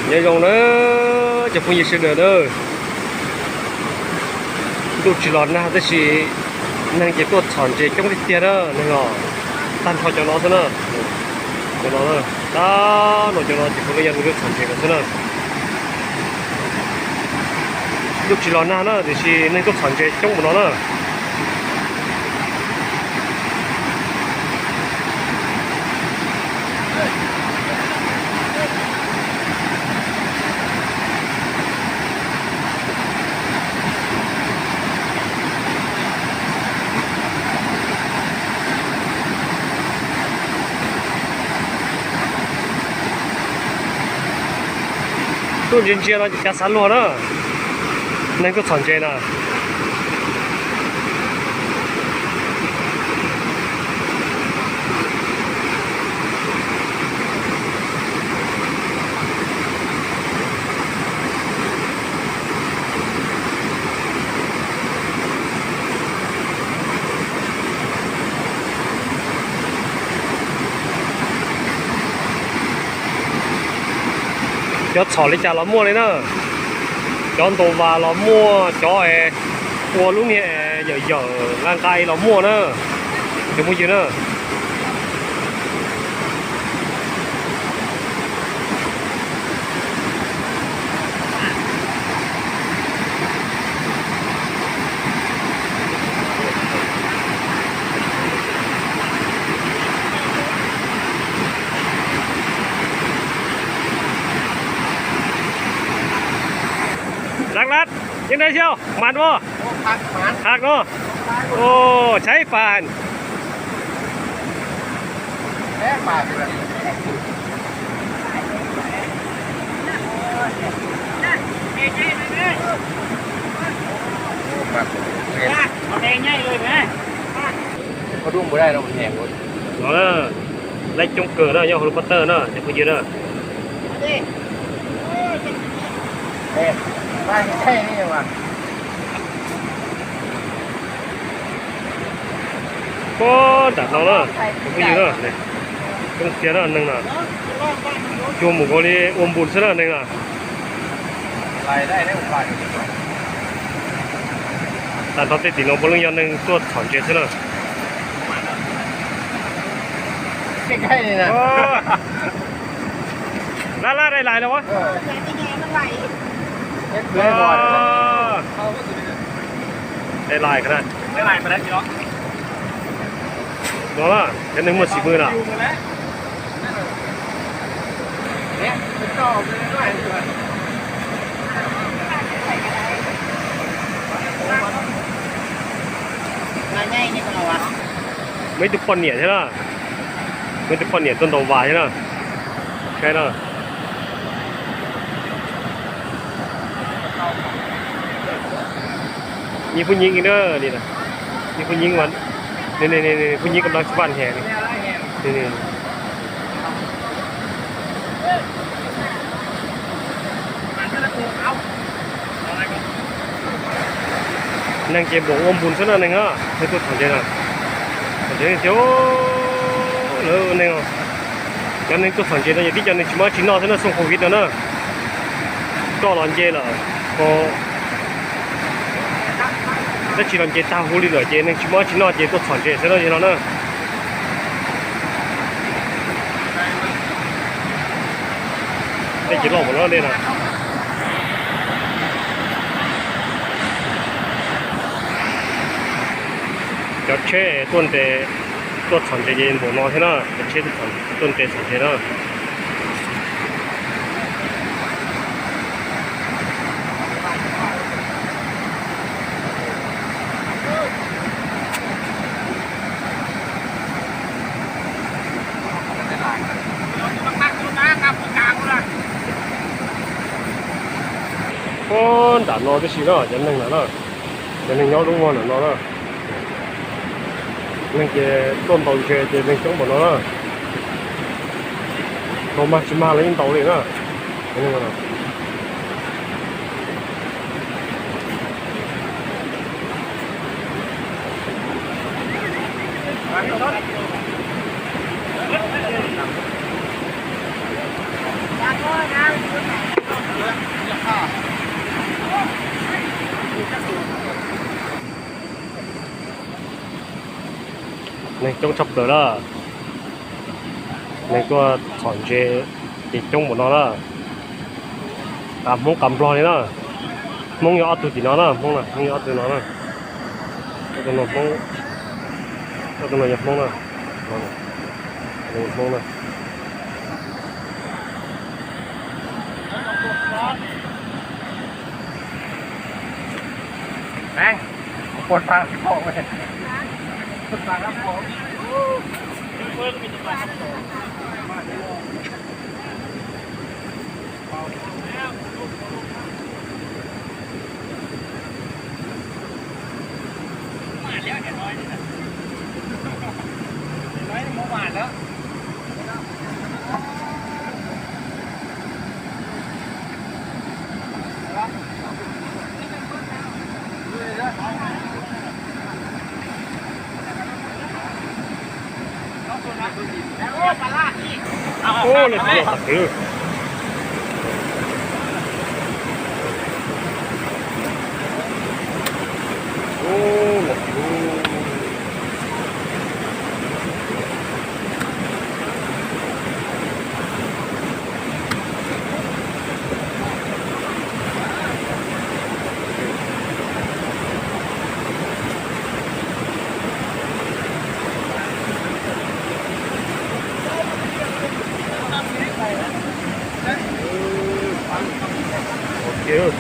nhớ dùng nữaจะพูดยิ่งเสนอเด้อดูจีรอนนะแต่สินั่งเก็บตัวถอนเจ๊จ้องติดเตี้ยเด้อนึกออกตันพอจะรอซะเนอะจะรอเนอะตาหนูจะรอจีคนละยันดูถอนเจ๊กันซะเนอะดูจีรอนนะเนอะแต่สินั่งตัวถอนเจ๊จ้องหมดเนอะตัวจริงๆเราจะการสั่นล้วนนะนั่นก็ถอนเจนะเดี๋ยวถอนเลยจ้าเรามั่วเลยเนอะย้อนตัวว่าเรามั่วจ่อตัวลูกเนี่ยเยอะๆร่างกายเรามั่วเนอะเดี๋ยวมั่วเยอะเนอะรัดยังไงเชียวมันวะหักเนาะโอ้ใช้ปานแค่ปากเลยเอาแดงง่ายเลยไหมเขาดุ้งไม่ได้เราแหงหมดไล่จงเกิดเนาะย่อฮอลปัตเตอร์เนาะจะพูดเยอะเนาะแหงไม่ใช่นี่ว่ะก็ตัดเราเนาะจะพูดเยอะเนาะเนี่ยต้องเสียเนาะนึงเนาะโยมหมูกรีอมบุญซะเนาะนึงเนาะรายได้ได้อุปการแต่ตอนติดลงบนเรื่องยันนึงตัวถอนเจซะเนาะใกล้ๆนี่นะล่าได้หลายแล้ววะได้หลายได้หลายขนาดไม่ไหลมาแล้วจีร๋ออละกันหนึ่งหมดสี่มือละเนี่ยเป็นต่อเลยด้วยง่ายนี่ก็เราวะไม่ตุกปนเนี่ยใช่ไหมไม่ตุกปนเนี่ยต้นตอวายใช่ไหมใช่เนาะมีผู้หญิงอีกเด้อนี่นะมีผู้หญิงวันนี่ผู้หญิงกำลังสบ้านแห่นี่นั่งเกมบอกอมบุญซะหน่อยนึงอ่ะให้ตัวถอนเจนะถอนเจเจ้าเลยนึงอ่ะยันนึงตัวถอนเจนะอย่างที่ยันนึงชิมาชินอซะนะส่งโควิดนะนะก็ร้อนเจละพอถ้าชิลอนเจตาหูลีเลยเจนึงชิมาชินอเจตัวถอนเจซะนะเจนะนะได้จีรอบหมดแล้วเนี่ยนะจะเช่ต้นเตตัวถอนเจเย็นหัวนอนใช่ไหมจะเช่ตัวถอนต้นเตถอนเจนะคนด่านนอจะสิเนาะยันหนึ่งนะเนาะยันหนึ่งย้อนลงงอนเนาะนั่งเจต้นตอเจเจนึงจังหมดเนาะโตมาชิมาเลยยิ่งโตเลยเนาะนี่เนาะ này trong chập rồi đó này có chọn chế thì trong một nó đó mong cầm lo này đó mong nhỏ từ thì nó đó mong là mong nhỏ từ nó đó từ nó mong từ nó nhập mong là mong là Anh, một phang bộ này. Một phang lắm bộ. nói mua màn đó ô là gì thật sự ô là chưa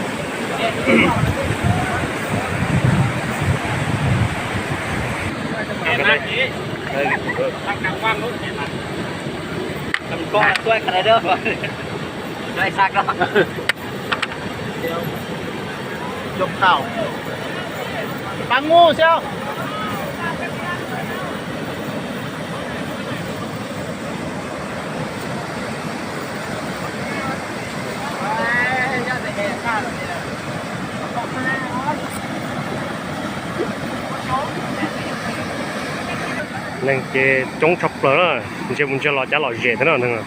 đây tăng quang luôn cầm con là tôi cái này đâu rồi đây sạc đó Chục tàu. Băng ngu sao? nên cái trong chập rồi đó mình muốn cho nó trả lại dễ thế nào nữa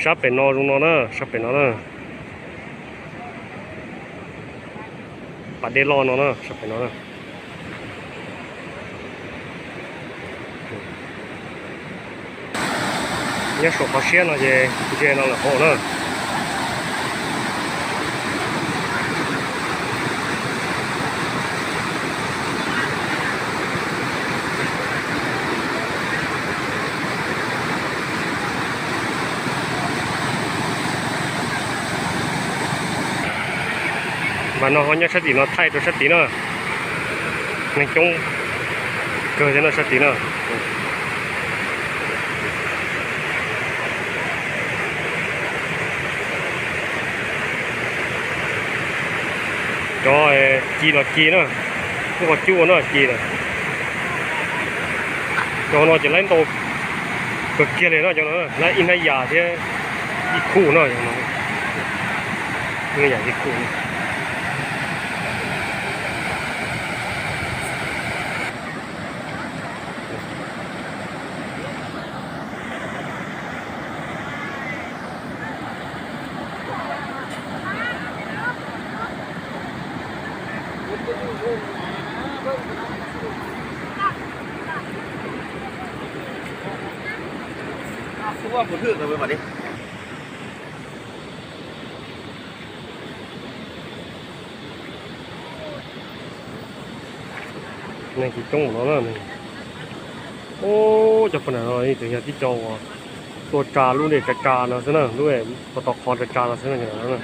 sắp bên nó luôn nó đó sắp bên nó đó bắt để lo nó đó sắp bên nó đó nhớ số phát xe nó về nó là hộ nữa và nó hóa nhất sát tí nó thay cho sát tí nữa nên trong cơ cho nó sát tí nữa cho chi là chi nữa không có chua nữa chi là cho nó chỉ lấy tô cực kia này nó cho nó lấy in hay giả thế đi khu nó cho nó người giả đi khu Không có một thứ rồi mà đi. này thì trong nó là này ô chụp phần này rồi từ nhà tí trâuตัวจารู้เนี่ยจะจานะซึ่งนะด้วยตัวต่อคอจะจานะซึ่งอย่างนั้นนะ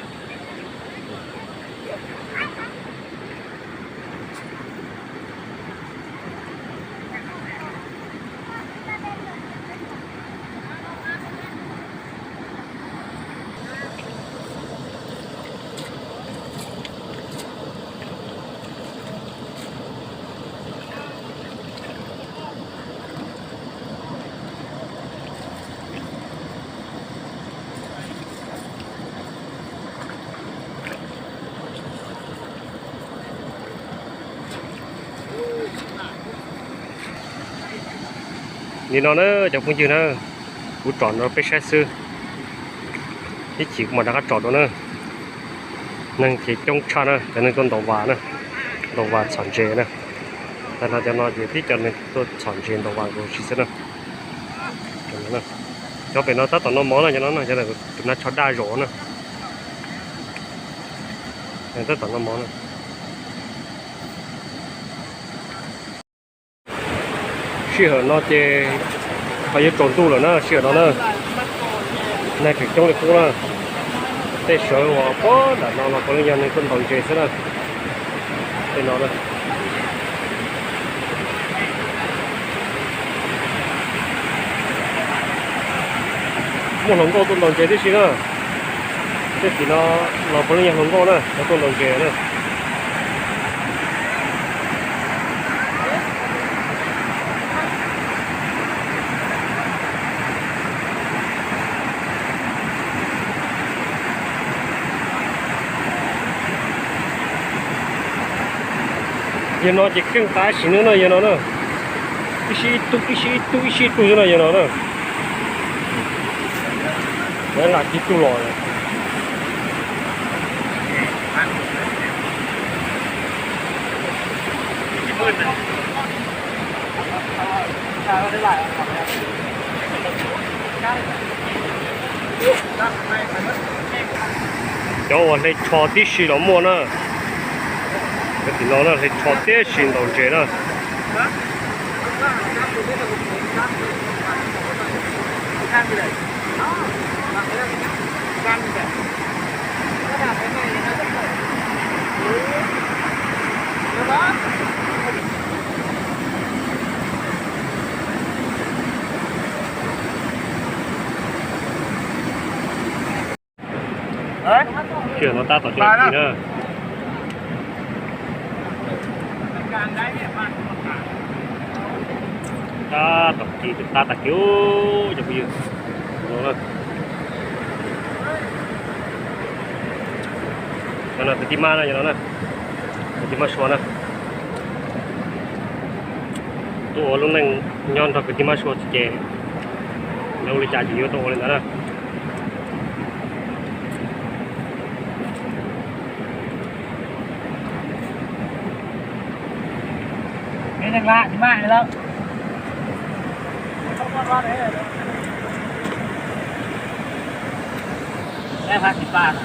นี่นอนเนอะจากพุ่งยืนเนอะกูจอดเราไปแช่ซื้อ cái chiếc mà đã có trọt đó nữa nâng cái trong cha nữa cho nên con đầu sản chế nữaแต่เราจะนอนอยู่ที่จะในตัวสอนเชียนตัววางตัวชิสนะจังนั้นนะจะเป็นเราตัดต่อน้องมอนะจังนั้นนะจะได้เป็นนัดช็อตได้หรอนะแต่ตัดต่อน้องมอนะชื่อเราจะไปยึดโจรตู้แล้วนะชื่อเรานะในถึงตรงนี้กูนะแต่เสือว่าป้อแต่เราคนยังในคนสอนเชียนซะนะเป็นเรานะmua lồng câu tôm đồng chế tí xíu nữa, thế thì nó có những lồng câu nữa, nó tôm đồng chế nữa. Giờ nó chỉ căng tay xíu nữa giờ nó nữa, cái xí tu nữa giờ nó nữa. Đấy là cái tu lòi này. Cho vào đây cho tí xì nó mua nữa. Cái thì nó là cho tí xì đồng chế nữa. Chưa nó ta tổ chức gì nữa. Ta tập chỉ ta tập kiểu cho bây giờ. Rồi. Nó là tí ma này nó nè. Tí ma xua nè. Tôi lúc này nhon thật tí ma xua chè. Lâu đi trả chỉ cho tôi lên đó nè. Cái thằng lạ thì mãi đâu. Em phát thì ba nè.